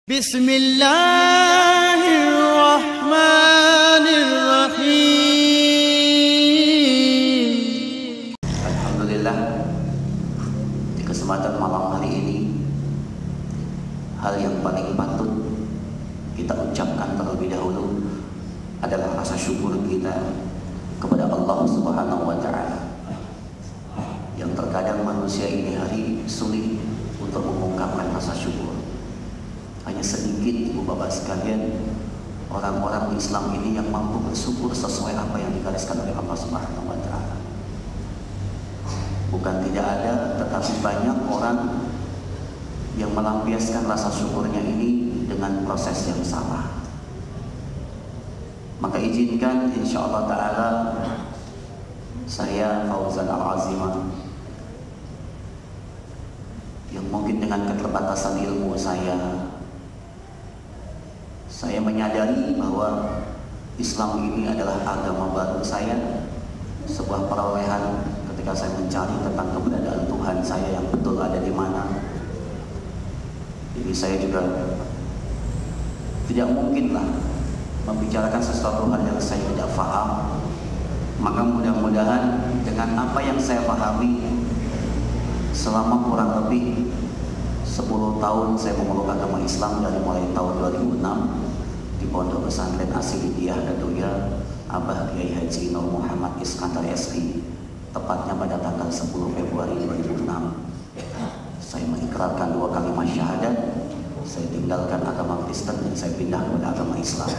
Bismillahirrahmanirrahim. Alhamdulillah, di kesempatan malam hari ini, hal yang paling patut kita ucapkan terlebih dahulu adalah rasa syukur kita kepada Allah Subhanahu wa Ta'ala. Yang terkadang manusia ini hari sulit untuk mengungkapkan rasa syukur. Hanya sedikit ibu bapak sekalian orang-orang Islam ini yang mampu bersyukur sesuai apa yang digariskan oleh Allah Subhanahu wa Ta'ala. Bukan tidak ada, tetapi banyak orang yang melampiaskan rasa syukurnya ini dengan proses yang salah. Maka izinkan insyaallah ta'ala saya Fauzan Al-Azimah yang mungkin dengan keterbatasan ilmu saya menyadari bahwa Islam ini adalah agama baru saya, sebuah perolehan ketika saya mencari tentang keberadaan Tuhan saya yang betul ada di mana. Jadi saya juga tidak mungkinlah membicarakan sesuatu hal yang saya tidak paham. Maka mudah-mudahan dengan apa yang saya pahami selama kurang lebih 10 tahun saya memeluk agama Islam dari mulai tahun 2006 di Pondok Pesantren Asilidiyah Daduya Abah Kiai Haji Nur Muhammad Iskandar SI, tepatnya pada tanggal 10 Februari 2006. Saya mengikrarkan 2 kalimat syahadat. Saya tinggalkan agama Kristen dan saya pindah kepada agama Islam.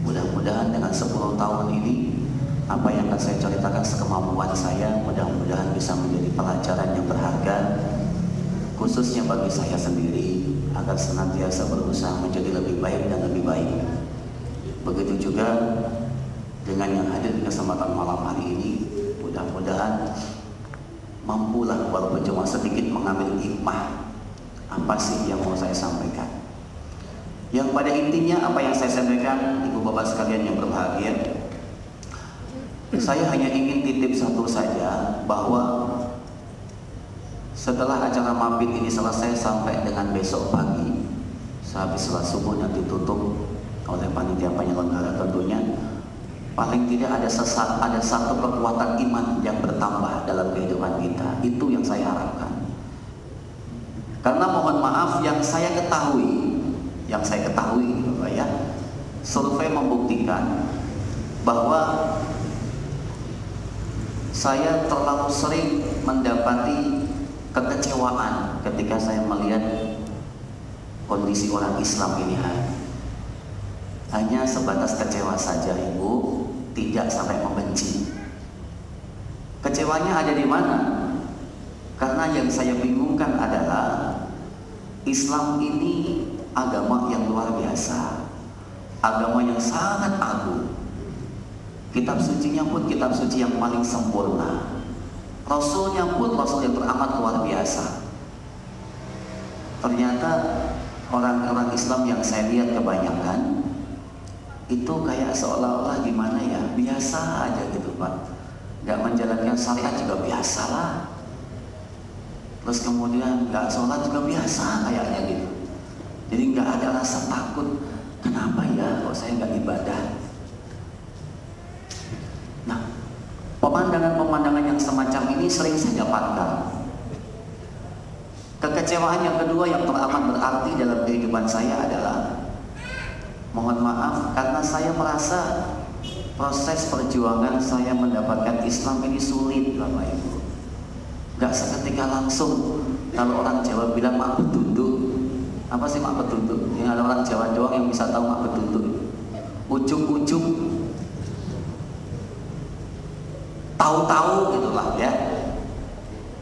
Mudah-mudahan dengan 10 tahun ini apa yang akan saya ceritakan sekemampuan saya mudah-mudahan bisa menjadi pelajaran yang berharga, khususnya bagi saya sendiri, agar senantiasa berusaha menjadi lebih baik dan lebih baik. Begitu juga dengan yang hadir di kesempatan malam hari ini, mudah-mudahan mampulah walaupun cuma sedikit mengambil hikmah apa sih yang mau saya sampaikan. Yang pada intinya apa yang saya sampaikan, ibu bapak sekalian yang berbahagia, saya hanya ingin titip satu saja, bahwa setelah acara mabit ini selesai sampai dengan besok pagi, sehabis sholat subuh dan ditutup oleh panitia penyelenggara tentunya, paling tidak ada satu kekuatan iman yang bertambah dalam kehidupan kita. Itu yang saya harapkan. Karena mohon maaf, yang saya ketahui Bapak ya, survei membuktikan bahwa saya terlalu sering mendapati kekecewaan ketika saya melihat kondisi orang Islam ini hanya sebatas kecewa saja, ibu, tidak sampai membenci. Kecewanya ada di mana? Karena yang saya bingungkan adalah Islam ini agama yang luar biasa, agama yang sangat agung. Kitab sucinya pun kitab suci yang paling sempurna. Rasulnya pun Rasul yang teramat luar biasa. Ternyata orang-orang Islam yang saya lihat kebanyakan itu kayak seolah-olah gimana ya, biasa aja gitu Pak. Gak menjalankan syariat juga biasa lah. Terus kemudian gak sholat juga biasa kayaknya gitu. Jadi gak ada rasa takut. Kenapa ya kok saya gak ibadah? Nah, pemandangan-pemandangan yang semacam ini sering saya dapatkan. Kekecewaan yang kedua yang teramat berarti dalam kehidupan saya adalah, mohon maaf, karena saya merasa proses perjuangan saya mendapatkan Islam ini sulit Bapak Ibu. Gak seketika langsung. Kalau orang Jawa bilang mak betunduk. Apa sih mak betunduk? Yang ada orang Jawa doang yang bisa tahu mak betunduk. Ujung-ujung tahu-tahu gitulah ya.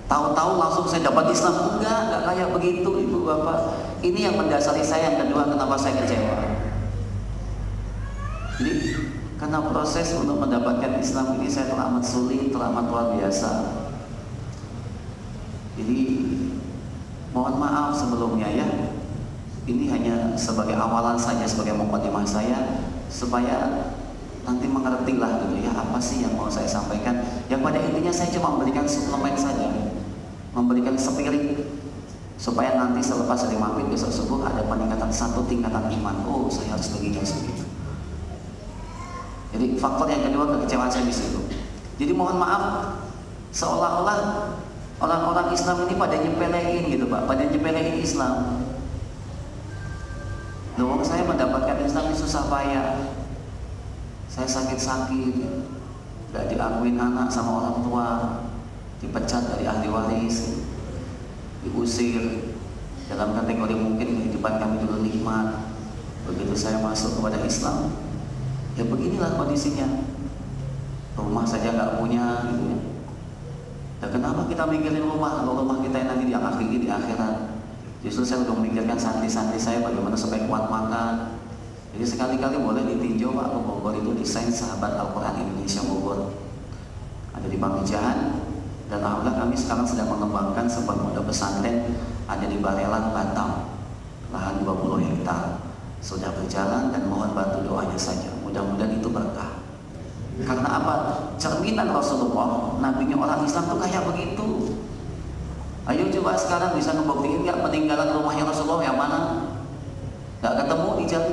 Tahu-tahu langsung saya dapat Islam. Enggak kayak begitu ibu bapak. Ini yang mendasari saya yang kedua kenapa saya kecewa. Jadi karena proses untuk mendapatkan Islam ini saya teramat sulit, teramat luar biasa. Jadi mohon maaf sebelumnya ya. Ini hanya sebagai awalan saja, sebagai mukadimah saya, supaya nanti mengertilah gitu ya, apa sih yang mau saya sampaikan. Yang pada intinya saya cuma memberikan suplemen saja, memberikan spirit supaya nanti selepas dari maghrib besok subuh ada peningkatan satu tingkatan iman. Oh, saya harus begini, harus begitu. Jadi faktor yang kedua, kekecewaan saya di situ. Jadi mohon maaf, seolah-olah orang-orang Islam ini pada nyepelein gitu Pak, pada nyepelein Islam. Loh, saya mendapatkan Islam ini susah payah, saya sakit-sakit, gak diakuin anak sama orang tua, dipecat dari ahli waris, diusir. Dalam kategori mungkin kehidupan kami dulu nikmat, begitu saya masuk kepada Islam, ya beginilah kondisinya. Rumah saja nggak punya gitu ya. Dan kenapa kita mikirin rumah kalau rumah kita yang nanti diakhiri di akhirat? Justru saya udah memikirkan santri-santri saya bagaimana supaya kuat makan. Jadi sekali-kali boleh ditinjau Pak ke Bogor, itu desain Sahabat Al-Quran Indonesia Bogor, ada di Pamijahan. Dan alhamdulillah kami sekarang sedang mengembangkan sebuah pondok pesantren ada di Barelang, Batam, lahan 20 hektar. Sudah berjalan dan mohon bantu doanya saja. Mudah-mudahan itu berkah. Karena apa? Cerminan Rasulullah, nabinya orang Islam tuh kayak begitu. Ayo coba sekarang bisa ngebuktiin nggak peninggalan rumahnya Rasulullah yang mana? Nggak ketemu, dicari.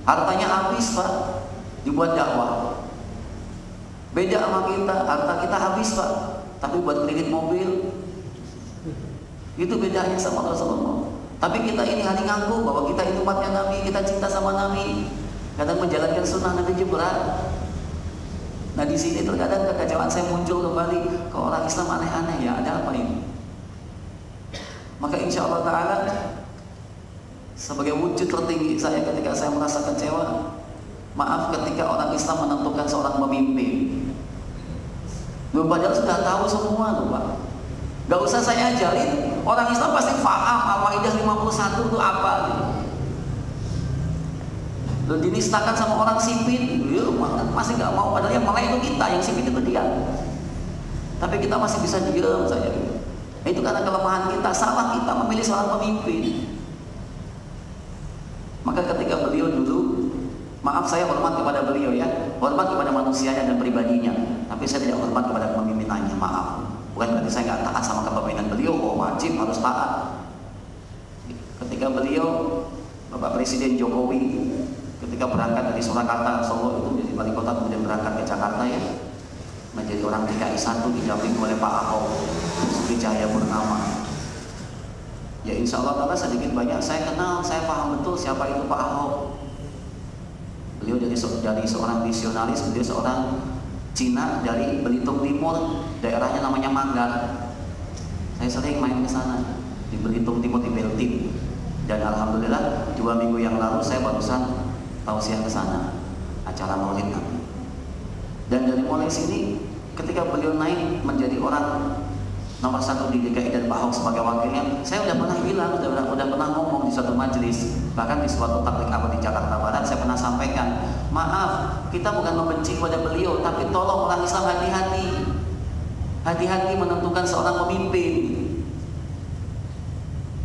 Hartanya habis Pak, dibuat dakwah. Beda sama kita, harta kita habis Pak, tapi buat kredit mobil. Itu bedanya sama Rasulullah. Tapi kita ini hari ngaku bahwa kita itu umatnya Nabi, kita cinta sama Nabi, kadang menjalankan sunnah Nabi juga berat. Nah di sini terkadang kekacauan saya muncul kembali ke orang Islam aneh-aneh, ya ada apa ini? Maka insya Allah Ta'ala sebagai wujud tertinggi saya ketika saya merasa kecewa, maaf ketika orang Islam menentukan seorang pemimpin. Loh, padahal sudah tahu semua loh Pak. Gak usah saya ajarin, orang Islam pasti paham Al-Maidah 51 itu apa gitu. Loh, dinistakan sama orang sipit, masih gak mau, padahal yang melek itu kita, yang sipit itu dia. Tapi kita masih bisa diam saja gitu. Itu karena kelemahan kita, salah kita memilih seorang pemimpin. Maka ketika beliau dulu, maaf saya hormat kepada beliau ya, hormat kepada manusianya dan pribadinya, tapi saya tidak hormat kepada kepemimpinannya, maaf. Bukan berarti saya nggak taat sama kepemimpinan beliau, oh wajib harus taat. Ketika beliau, Bapak Presiden Jokowi, ketika berangkat dari Surakarta, Solo itu jadi wali kota, kemudian berangkat ke Jakarta ya, menjadi orang DKI 1 didampingi oleh Pak Ahok, Basuki Cahayapurnama. Ya insya Allah Ta'ala sedikit banyak saya kenal, saya paham betul siapa itu Pak Ahok. Beliau dari seorang visionaris, beliau seorang Cina dari Belitung Timur, daerahnya namanya Manggar. Saya sering main ke sana di Belitung Timur di Beltim. Dan alhamdulillah 2 minggu yang lalu saya barusan tausiah ke sana, acara Maulid Nabi. Dan dari mulai sini ketika beliau naik menjadi orang nomor 1 di DKI dan Pak Ahok sebagai wakilnya, saya udah pernah bilang, udah pernah ngomong di suatu majelis, bahkan di suatu taklik apa di Jakarta Barat, saya pernah sampaikan, maaf, kita bukan membenci kepada beliau, tapi tolong orang Islam hati-hati, hati-hati menentukan seorang pemimpin.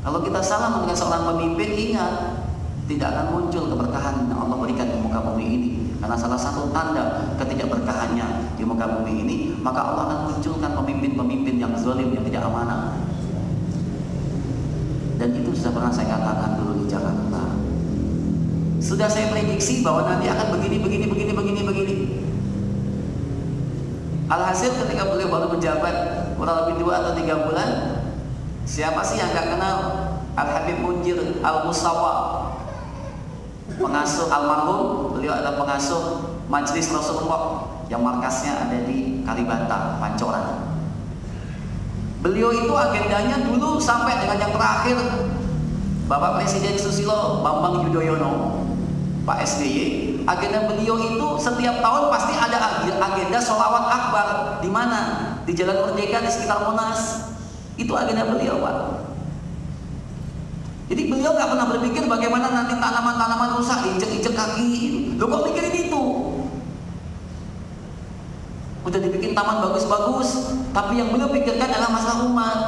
Kalau kita salah menentukan seorang pemimpin, ingat, tidak akan muncul keberkahan yang Allah berikan di muka bumi ini. Karena salah satu tanda ketidakberkahannya di muka bumi ini, maka Allah akan munculkan pemimpin-pemimpin yang zalim, yang tidak amanah. Dan itu sudah pernah saya katakan dulu di Jakarta. Sudah saya prediksi bahwa nanti akan begini. Alhasil ketika beliau baru menjabat kurang lebih 2 atau 3 bulan, siapa sih yang gak kenal Al-Habib Munjir Al-Musawa, pengasuh almarhum, beliau adalah pengasuh Majelis Rasulullah yang markasnya ada di Kalibata, Pancoran. Beliau itu agendanya dulu sampai dengan yang terakhir Bapak Presiden Susilo Bambang Yudhoyono, Pak SBY, agenda beliau itu setiap tahun pasti ada agenda sholawat akbar. Di mana? Di Jalan Merdeka, di sekitar Monas. Itu agenda beliau Pak. Jadi beliau nggak pernah berpikir bagaimana nanti tanaman-tanaman rusak, injek-injek kaki. Loh kok mikirin itu? Udah dibikin taman bagus-bagus, tapi yang beliau pikirkan adalah masalah umat.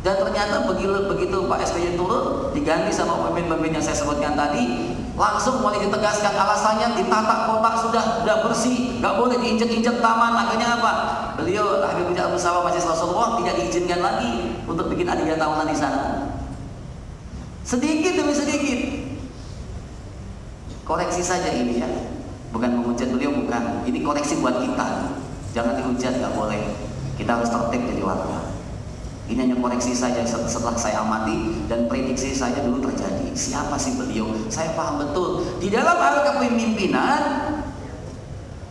Dan ternyata begitu Pak SBY turun, diganti sama pemimpin-pemimpin yang saya sebutkan tadi, langsung mulai ditegaskan alasannya ditata kota sudah bersih, nggak boleh diinjek-injek taman. Akhirnya apa? Beliau Habib Munjir Al-Musawa Majelis Rasulullah tidak diizinkan lagi untuk bikin hadiah tahunan di sana. Sedikit demi sedikit. Koreksi saja ini ya. Bukan menghujat beliau, bukan. Ini koreksi buat kita. Jangan dihujat, nggak boleh. Kita harus tertib jadi warga. Ini hanya koreksi saja setelah saya amati dan prediksi saya dulu terjadi. Siapa sih beliau? Saya paham betul. Di dalam hal kepemimpinan,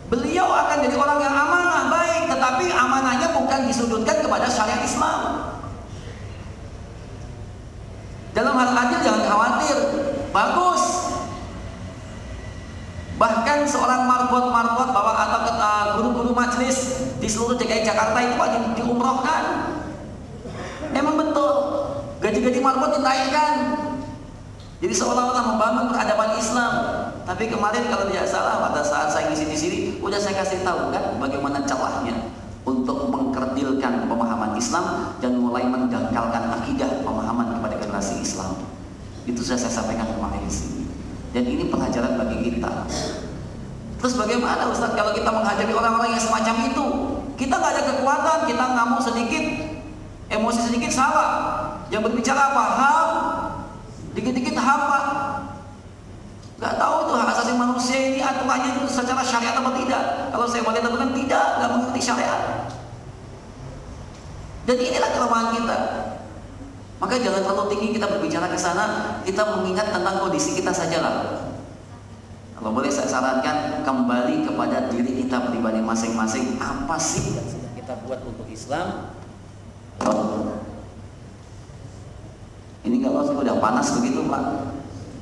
beliau akan jadi orang yang amanah, baik. Tetapi amanahnya bukan disudutkan kepada syariat Islam. Dalam hal adil jangan khawatir. Bagus. Bahkan seorang marbot bahwa atau guru-guru majelis di seluruh DKI Jakarta itu diumrohkan. Memang betul, gaji-gaji marbot dinaikkan. Jadi seolah-olah membangun peradaban Islam. Tapi kemarin kalau tidak salah pada saat saya ngisi di sini, udah saya kasih tahu kan bagaimana celahnya untuk mengkerdilkan pemahaman Islam dan mulai mendangkalkan akidah pemahaman kepada generasi Islam. Itu sudah saya sampaikan kemarin di sini. Dan ini pelajaran bagi kita. Terus bagaimana Ustaz kalau kita menghadapi orang-orang yang semacam itu? Kita nggak ada kekuatan, kita ngamuk sedikit, emosi sedikit salah. Yang berbicara apa? HAM, dikit-dikit HAM Pak. Nggak tahu itu hak asasi manusia ini aturannya itu secara syariat atau tidak. Kalau saya boleh katakan tidak, nggak mengerti syariat. Dan inilah kelemahan kita. Maka jangan terlalu tinggi kita berbicara ke sana, kita mengingat tentang kondisi kita sajalah. Kalau boleh saya sarankan kembali kepada diri kita pribadi masing-masing. Apa sih yang sudah kita buat untuk Islam? Ini kalau sudah panas begitu Pak.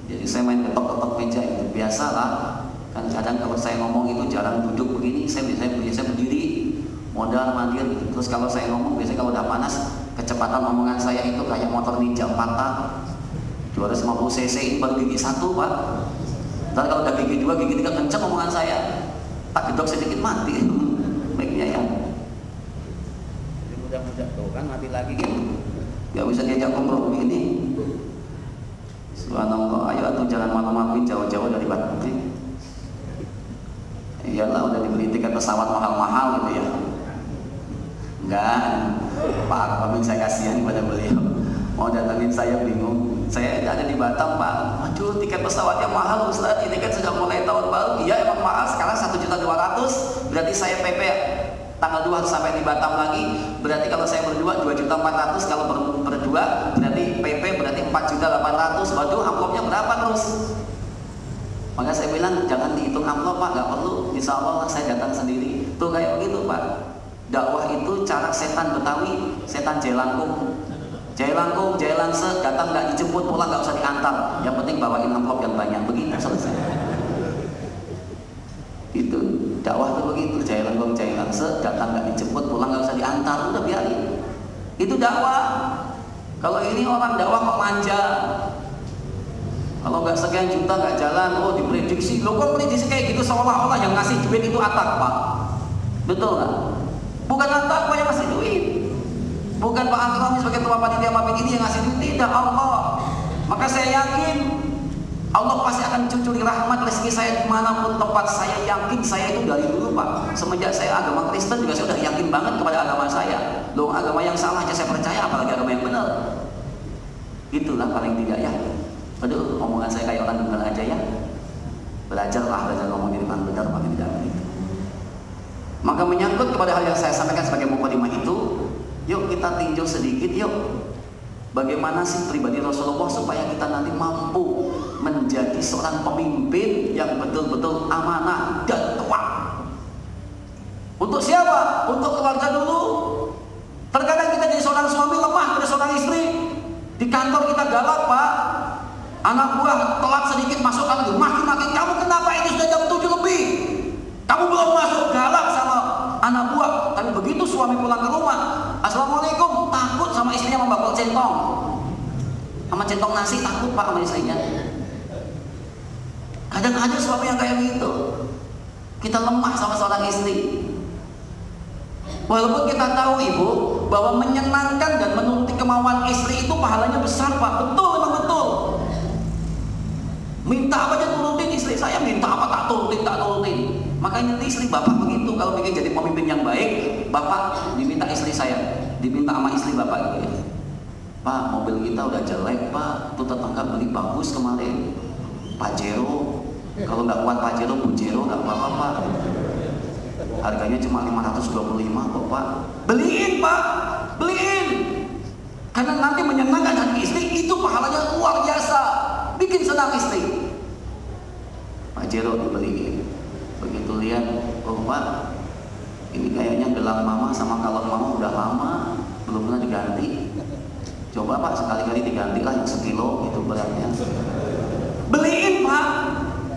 Jadi saya main ketok-ketok meja itu biasalah. Kan kadang kalau saya ngomong itu jarang duduk begini, saya biasa berdiri, modal mandir gitu. Terus kalau saya ngomong biasanya kalau udah panas, kecepatan omongan saya itu kayak motor Ninja 4 tak 250 cc, ini baru gigi 1 Pak. Ntar kalau udah gigi 2, gigi 3 kencang omongan saya, tak gedok sedikit mati baiknya ya. Jadi mudah-mudah tuh kan mati lagi gitu. Gak bisa diajak ngobrol begini. Subhanallah, ayo atuh jangan malu-maluin jauh-jauh dari Batu. Iyalah udah dibeli tiket pesawat mahal-mahal gitu ya. Enggak, Pak Amin saya kasihan kepada beliau. Mau datangin saya bingung. Saya ada di Batam Pak. Aduh tiket pesawatnya mahal Ustaz. Ini kan sudah mulai tahun baru. Iya emang mahal. Sekarang 1.200.000. Berarti saya PP tanggal 2 sampai di Batam lagi. Berarti kalau saya berdua 2.400.000. Kalau berdua berarti PP berarti 4.800.000. Waduh amplopnya berapa terus? Maka saya bilang jangan dihitung amplop Pak. Gak perlu. Insya Allah saya datang sendiri. Tuh kayak begitu Pak. Dakwah itu cara setan Betawi, setan Jailangkung. Jailangkung, Jailangse, datang nggak dijemput, pulang nggak usah diantar. Yang penting bawain amplop yang banyak, begitu selesai. Itu dakwah itu begitu, Jailangkung, Jailangse, datang nggak dijemput, pulang nggak usah diantar, udah biarin. Itu dakwah. Kalau ini orang dakwah kok manja. Kalau nggak sekian juta nggak jalan, oh diprediksi. Lo kok prediksi kayak gitu seolah-olah yang ngasih duit itu atak Pak. Betul nggak? Bukan atak Pak yang ngasih duit. Bukan Pak Akram sebagai ketua panitia mabit ini yang ngasih duit, tidak, Allah. Maka saya yakin Allah pasti akan cucuri rahmat rezeki saya dimanapun tempat. Saya yakin saya itu dari dulu Pak. Semenjak saya agama Kristen juga saya sudah yakin banget kepada agama saya. Loh agama yang salah aja saya percaya, apalagi agama yang benar. Itulah paling tidak ya. Aduh omongan saya kayak orang dengar aja ya. Belajar ngomong di depan benar paling tidak begitu. Maka menyangkut kepada hal yang saya sampaikan sebagai mukadimah itu, yuk kita tinjau sedikit yuk. Bagaimana sih pribadi Rasulullah supaya kita nanti mampu menjadi seorang pemimpin yang betul-betul amanah dan kuat. Untuk siapa? Untuk keluarga dulu. Terkadang kita jadi seorang suami lemah pada seorang istri. Di kantor kita galak Pak. Anak buah telat sedikit masuk lagi, maki-maki, kamu kenapa ini sudah jam 7 lebih? Kamu belum masuk, galak sama anak buah. Tapi begitu suami pulang ke rumah, Assalamualaikum, takut sama istrinya membakul centong. Sama centong nasi takut Pak sama istrinya. Kadang ada suami yang kayak gitu. Kita lemah sama seorang istri. Walaupun kita tahu Ibu bahwa menyenangkan dan menuruti kemauan istri itu pahalanya besar Pak. Betul, memang betul. Minta apa aja turutin istri saya, minta apa tak turutin. Makanya istri bapak begitu, kalau ingin jadi pemimpin yang baik, bapak diminta istri saya, diminta sama istri bapak gitu ya. Pak, mobil kita udah jelek Pak, tuh tetangga beli bagus kemarin, Pajero. Kalau nggak kuat Pajero, Bujero nggak apa-apa Pak. Harganya cuma 525 kok Pak. Beliin Pak, beliin. Karena nanti menyenangkan hati istri, itu pahalanya luar biasa. Bikin senang istri. Pajero dibeliin. Begitu lihat, oh Pak, ini kayaknya gelang mama sama kalung mama udah lama, belum pernah diganti. Coba Pak sekali-kali digantilah yang sekilo itu beratnya. Beliin Pak,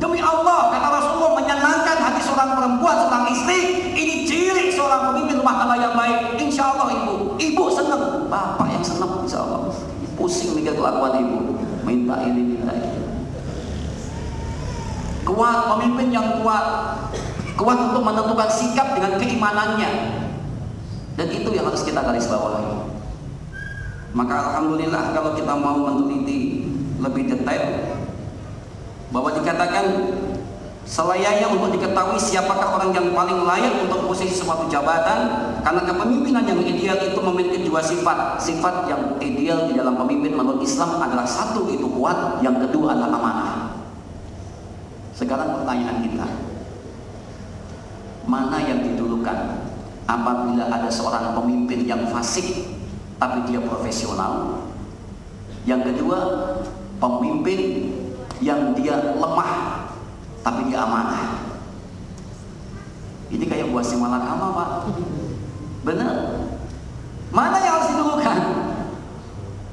demi Allah, kata Rasulullah, menyenangkan hati seorang perempuan, seorang istri. Ini ciri seorang pemimpin rumah tangga yang baik. Insya Allah ibu senang, bapak yang senang insya Allah. Pusing mikir kelakuan ibu, minta ini minta itu. Kuat, pemimpin yang kuat untuk menentukan sikap dengan keimanannya, dan itu yang harus kita garis bawahi. Maka alhamdulillah kalau kita mau meneliti lebih detail, bahwa dikatakan selayaknya untuk diketahui siapakah orang yang paling layak untuk posisi suatu jabatan, karena kepemimpinan yang ideal itu memiliki dua sifat. Sifat yang ideal di dalam pemimpin menurut Islam adalah satu, itu kuat, yang kedua adalah amanah. Sekarang pertanyaan kita, mana yang didulukan? Apabila ada seorang pemimpin yang fasik tapi dia profesional. Yang kedua, pemimpin yang dia lemah tapi dia amanah. Ini kayak buah si malakama Pak. Benar. Mana yang harus didulukan?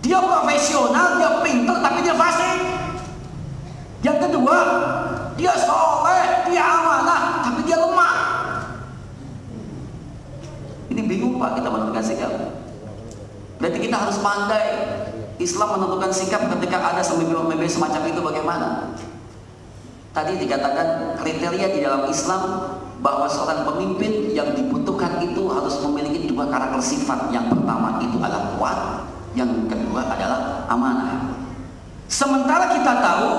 Dia profesional, dia pintar tapi dia fasik. Yang kedua, dia soleh, dia amanah tapi dia lemah. Ini bingung Pak kita menentukan sikap. Berarti kita harus pandai. Islam menentukan sikap ketika ada pemimpin semacam itu bagaimana? Tadi dikatakan kriteria di dalam Islam bahwa seorang pemimpin yang dibutuhkan itu harus memiliki dua karakter sifat. Yang pertama itu adalah kuat, yang kedua adalah amanah. Sementara kita tahu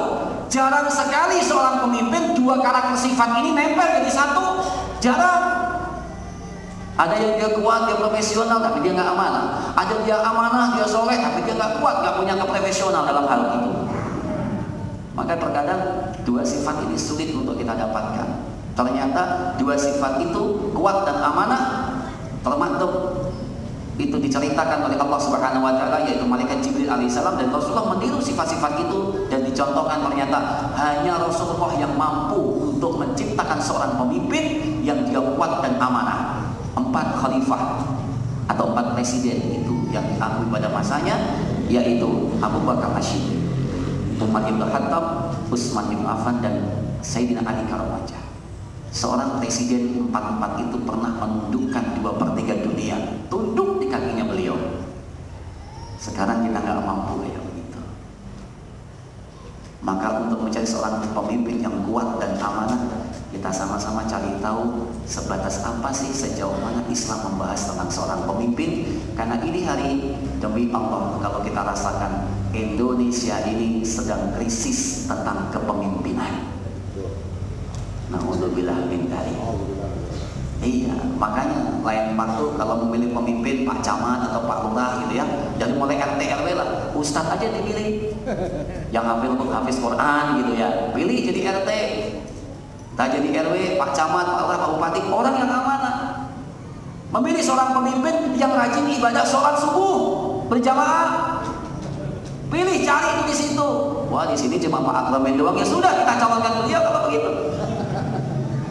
jarang sekali seorang pemimpin dua karakter sifat ini nempel jadi satu. Jarang. Ada yang dia kuat, dia profesional, tapi dia nggak amanah. Ada dia amanah, dia soleh, tapi dia nggak kuat, nggak punya keprofesional dalam hal itu. Maka terkadang dua sifat ini sulit untuk kita dapatkan. Ternyata dua sifat itu, kuat dan amanah, termaktub itu diceritakan oleh Allah Subhanahu Wa Taala, yaitu malaikat Jibril alaihissalam, dan Rasulullah meniru sifat-sifat itu, dan dicontohkan ternyata hanya Rasulullah yang mampu untuk menciptakan seorang pemimpin yang dia kuat dan amanah. 4 khalifah atau 4 presiden itu yang diakui pada masanya, yaitu Abu Bakar As-Siddiq, Umar bin Khattab, Utsman bin Affan, dan Sayyidina Ali Karamajah. Seorang presiden 4 itu pernah menundukkan 2/3 dunia, tunduk di kakinya beliau. Sekarang kita nggak mampu kayak begitu. Maka untuk mencari seorang pemimpin yang kuat dan amanah, kita sama-sama cari tahu sebatas apa sih, sejauh mana Islam membahas tentang seorang pemimpin. Karena ini hari demi Allah, kalau kita rasakan Indonesia ini sedang krisis tentang kepemimpinan. Na'udzubillah min dzalik. Iya, makanya lain waktu kalau memilih pemimpin Pak Camat atau Pak Lurah gitu ya, dari mulai RT RW lah, Ustadz aja dipilih, yang hafiz Quran gitu ya, pilih jadi RT. Tak jadi RW, Pak Camat, Pak Lurah, Pak Bupati, orang yang amanah. Memilih seorang pemimpin yang rajin ibadah sholat subuh berjamaah. Pilih, cari itu di situ. Wah, di sini cuma Pak Akramen doang, ya sudah kita calonkan beliau kalau begitu.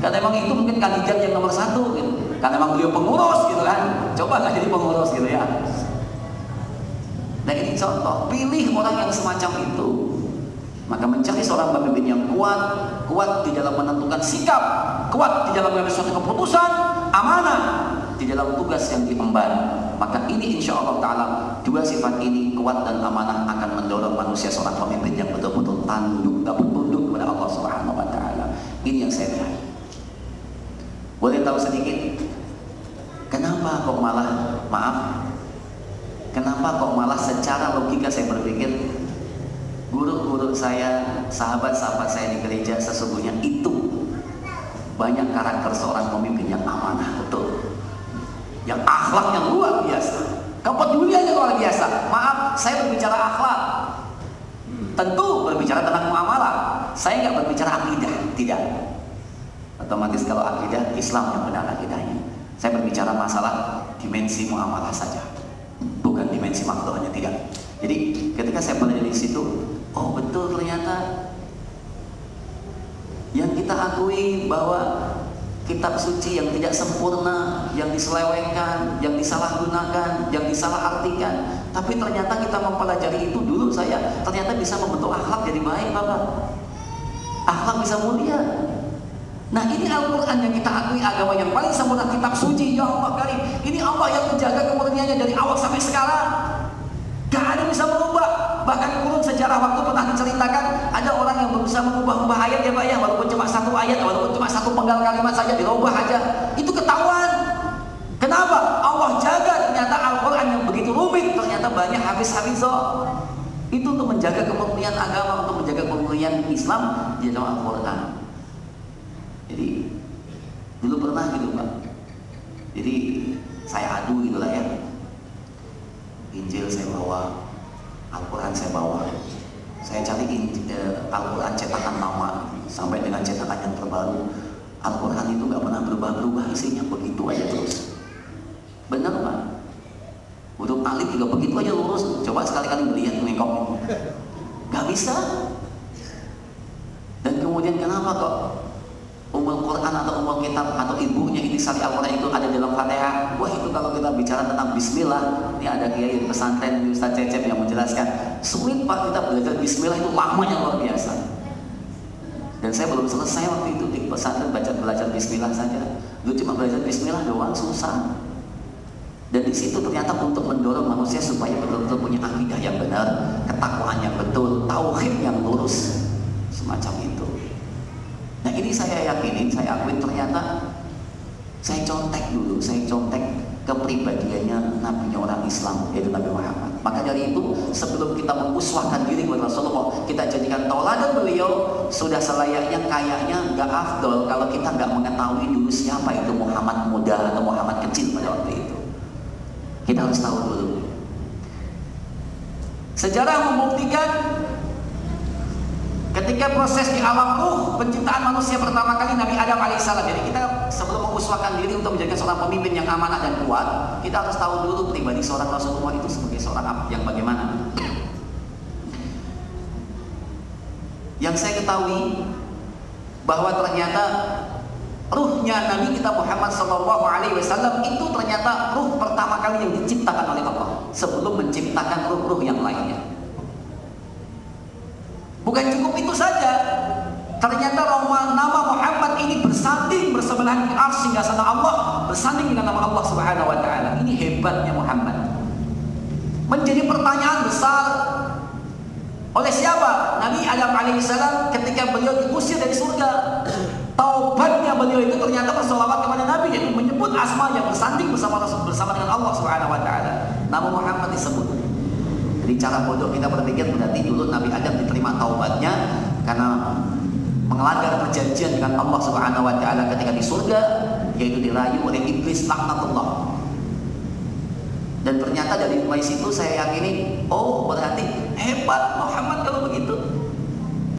Karena emang itu mungkin kandidat yang nomor 1 gitu. Karena emang beliau pengurus gitu kan. Coba nggak jadi pengurus gitu ya. Nah ini contoh, pilih orang yang semacam itu. Maka mencari seorang pemimpin yang kuat di dalam menentukan sikap, kuat di dalam mengambil suatu keputusan, amanah di dalam tugas yang diemban. Maka ini insya Allah Ta'ala, dua sifat ini, kuat dan amanah, akan mendorong manusia seorang pemimpin yang betul-betul tunduk kepada Allah Subhanahu Wa Ta'ala. Ini yang saya lihat. Boleh tahu sedikit, kenapa kok malah secara logika saya berpikir, guru-guru saya, sahabat-sahabat saya di gereja sesungguhnya itu banyak karakter seorang pemimpin yang amanah, betul, yang akhlak yang luar biasa. Kepeduliannya luar biasa. Maaf, saya berbicara akhlak, tentu berbicara tentang muamalah. Saya nggak berbicara akidah, tidak. Otomatis kalau akidah, Islam yang benar akidahnya. Saya berbicara masalah dimensi muamalah saja, bukan dimensi makhluknya, tidak. Jadi ketika saya belajar di situ, oh betul ternyata yang kita akui bahwa kitab suci yang tidak sempurna, yang diselewengkan, yang disalahgunakan, yang disalahartikan, tapi ternyata kita mempelajari itu dulu saya ternyata bisa membentuk akhlak jadi baik, Bapak. Akhlak bisa mulia. Nah ini Al-Quran yang kita akui agama yang paling sempurna, kitab suci. Ya Allah karim, ini Allah yang menjaga kemurniannya dari awal sampai sekarang. Gak ada yang bisa merubah. Bahkan kurun sejarah waktu pernah diceritakan ada orang yang berusaha mengubah-ubah ayat ya Pak ya, walaupun cuma satu ayat, walaupun cuma satu penggal kalimat saja dirubah aja, itu ketahuan. Kenapa? Allah jaga. Ternyata Al-Quran yang begitu rumit ternyata banyak hafiz-hafizah. Itu untuk menjaga kemurnian agama, untuk menjaga kemurnian Islam di dalam Al-Quran. Jadi dulu pernah gitu Pak. Jadi saya adu gitulah ya. Injil saya bawa, Al-Quran saya bawa. Saya cari Al-Quran cetakan lama sampai dengan cetakan yang terbaru. Al-Quran itu gak pernah berubah-berubah isinya, begitu aja terus. Benar Pak? Huruf alif juga begitu aja lurus. Coba sekali-kali melihat mengengkok, gak bisa. Dan kemudian kenapa kok Ummul Quran atau Ummul Kitab atau ibunya intisari Al-Quran itu ada dalam Fatihah? Wah itu kalau kita bicara tentang Bismillah, ini ada kiai di pesantren Ustaz Cecep yang menjelaskan, sulit Pak kita belajar Bismillah, itu lamanya luar biasa. Dan saya belum selesai waktu itu di pesantren belajar Bismillah saja. Lu cuma belajar Bismillah doang, susah. Dan di situ ternyata untuk mendorong manusia supaya betul-betul punya akidah yang benar, ketakwaan yang betul, tauhid yang lurus, semacam itu. Nah ini saya yakinin, saya akui ternyata saya contek dulu, saya contek kepribadiannya nabinya orang Islam, yaitu Nabi Muhammad. Maka dari itu sebelum kita menguswahkan diri kepada Rasulullah, kita jadikan tauladan beliau, sudah selayaknya kayaknya nggak afdol kalau kita nggak mengetahui dulu siapa itu Muhammad muda atau Muhammad kecil pada waktu itu. Kita harus tahu dulu. Sejarah membuktikan ketika proses di alam ruh penciptaan manusia pertama kali Nabi Adam alaihissalam. Jadi kita sebelum menguswahkan diri untuk menjadikan seorang pemimpin yang amanah dan kuat, kita harus tahu dulu pribadi seorang Rasulullah itu sebagai seorang yang bagaimana. Yang saya ketahui bahwa ternyata ruhnya Nabi kita Muhammad SAW itu ternyata ruh pertama kali yang diciptakan oleh Allah sebelum menciptakan ruh-ruh yang lainnya. Bukan cukup itu saja, ternyata nama Muhammad ini bersanding bersebelahan arsy singgasana Allah, bersanding dengan nama Allah Subhanahu wa taala. Ini hebatnya Muhammad. Menjadi pertanyaan besar oleh siapa? Nabi Adam alaihissalam ketika beliau diusir dari surga. Taubatnya beliau itu ternyata bersolawat kepada Nabi, yaitu menyebut asma yang bersanding bersama dengan Allah Subhanahu wa taala. Nama Muhammad disebut. Jadi cara bodoh kita berpikir berarti dulu Nabi Adam diterima taubatnya karena melanggar perjanjian dengan Allah Subhanahu wa taala ketika di surga, yaitu dirayu oleh iblis laknatullah. Dan ternyata dari mulai situ saya yakini, oh berarti hebat Muhammad kalau begitu.